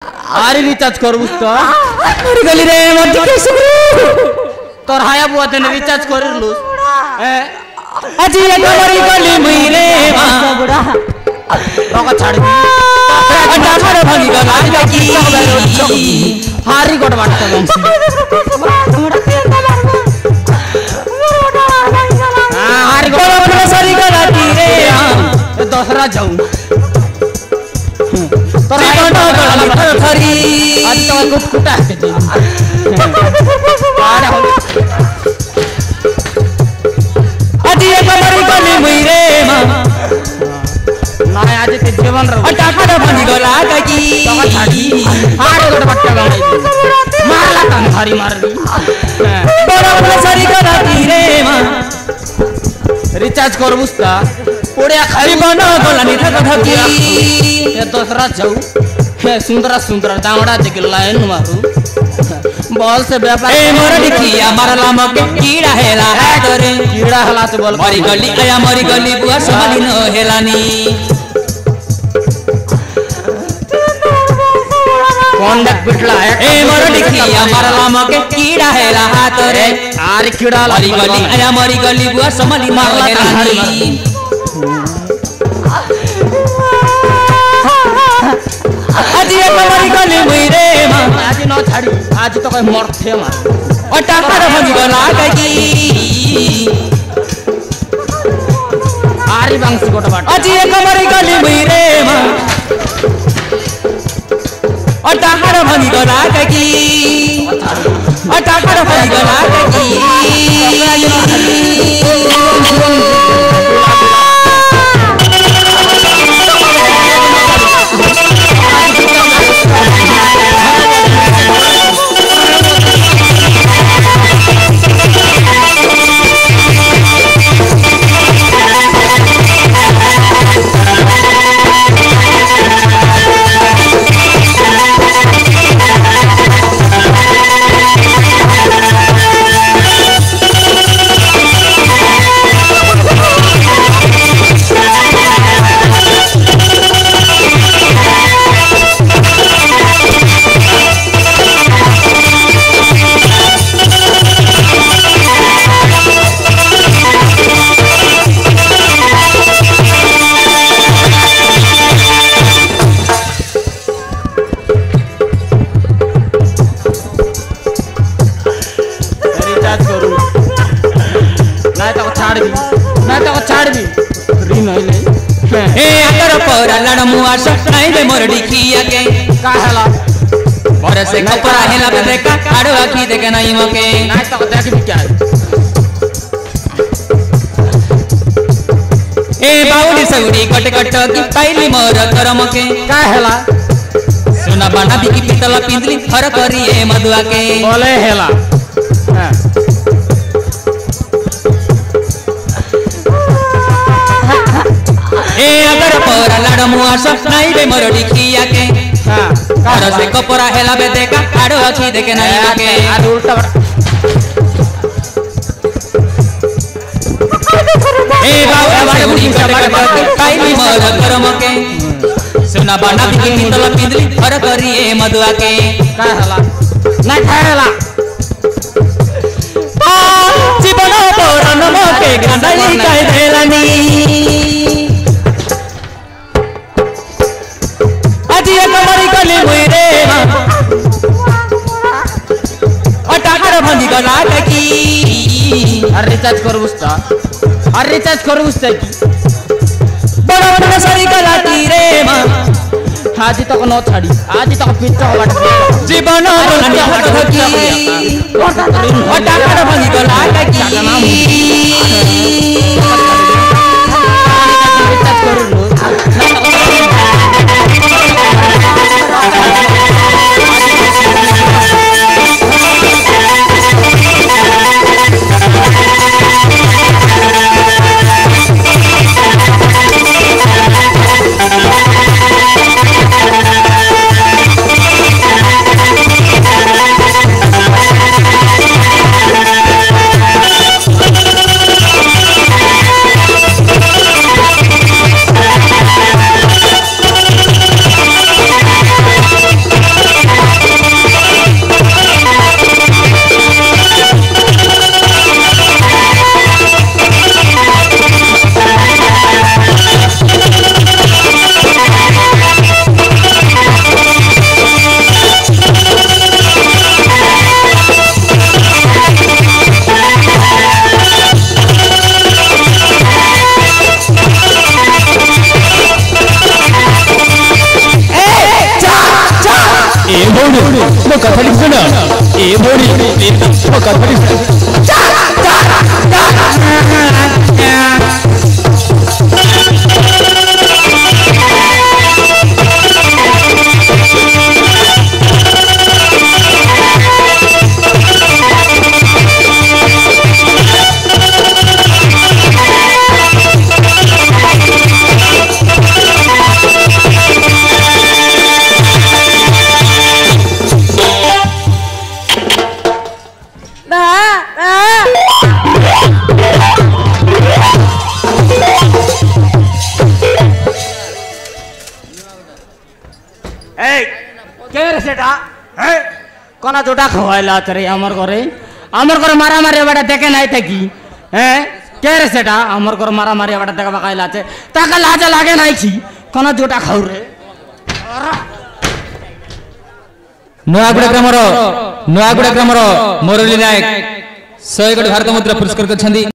आरे recharge करबुस तो मरी गली रे मत कैसे तोर हाया बुआ तने रिचार्ज करलुस अजी ये मरी गली मुइरे बुढ़ा रोका छाड़ दी अड्डा मारो भागी गला की हारी गोट बाटता हारी गोट अपना सरी गला रे दूसरा जाऊं तोर हाया गला थरी आज तो कुछ कुटा है अजी ये मरी गली मुइरे ना आज के जीवन रो अड्डा मारो भागी गला की हारी गोट बाटता मारला तन हरी मार दी अपना सरी गला रे रिचार्ज करबुस ता पोड़िया खाई बना गला नि थकी ये दूसरा जाऊ हे सुंदरा दावड़ा जके लाइन मारू बॉल से व्यापार ए मोर दिखिया मारला मके कीड़ा हेला तोरे कीड़ा हला से बोल मरी गली बुआ संभाली न हेलानी कौन डक पिटला है ए मोर दिखिया मारला मके कीड़ा हेला तोरे आरे कीड़ा मरी गली बुआ संभाली न हेलानी आज ये मरी गली मुइरे आज न छाड़ी आज तो कोई मरथे मार ओ टाकर भागी गला की आरी बंसी गोट बाट आज ये मरी गली मुइरे ओ टाकर भागी गला की ओ टाकर भागी गला लड़मुआ नहीं दे मोर डिखिया के काहला मोर से कपड़ा हेला पे देखा आड़ो आखी देखे नहीं मके ना तो देख भी क्या है ए बाउली सगुड़ी कट की पहली मोर करम के काहला सुना बना बिकी पितल पिंदली हर करी ए मधुआ के बोले हेला ए अगर पोरा लड़मुआ नहीं दे मोर डिखिया के घर से कपड़ा हेला बे देखा आड़ो आखी देखे नहीं मके आ उल्टा ए बाउली सगुड़ी पहली मोर करम के सुना बना बिकी पितल पिंदली हर करी ए मधुआ के काहला ना खायला जीवन पोरा नमके गंदाई काय देलानी आज ये मरी गली मुइरे ओ टाकर भागी गला की और रिचार्ज करबुस ता की बड़ा बड़ा सरी गला रे आज तक न छाड़ी आज तक पिट्टा बाट जीवन थकी ओ टाकर भागी गला की रिचार्ज करलु ए भौणी मो कथाटी सुन ए भौणी मो कथाटी कना जोटा खवाइला रे हमर घरे मारा मारे बड़ा देखे नहीं थे की हैं के रे सेटा हमर घर मारा मारे बड़ा देखे बकाइला छे ताका लाज लागे नहीं छी कना जोटा खाउ रे नुआगुड़ा ग्रामर मुरली नायक 100 कोटी भारत मुद्रा पुरस्कार करछंदी।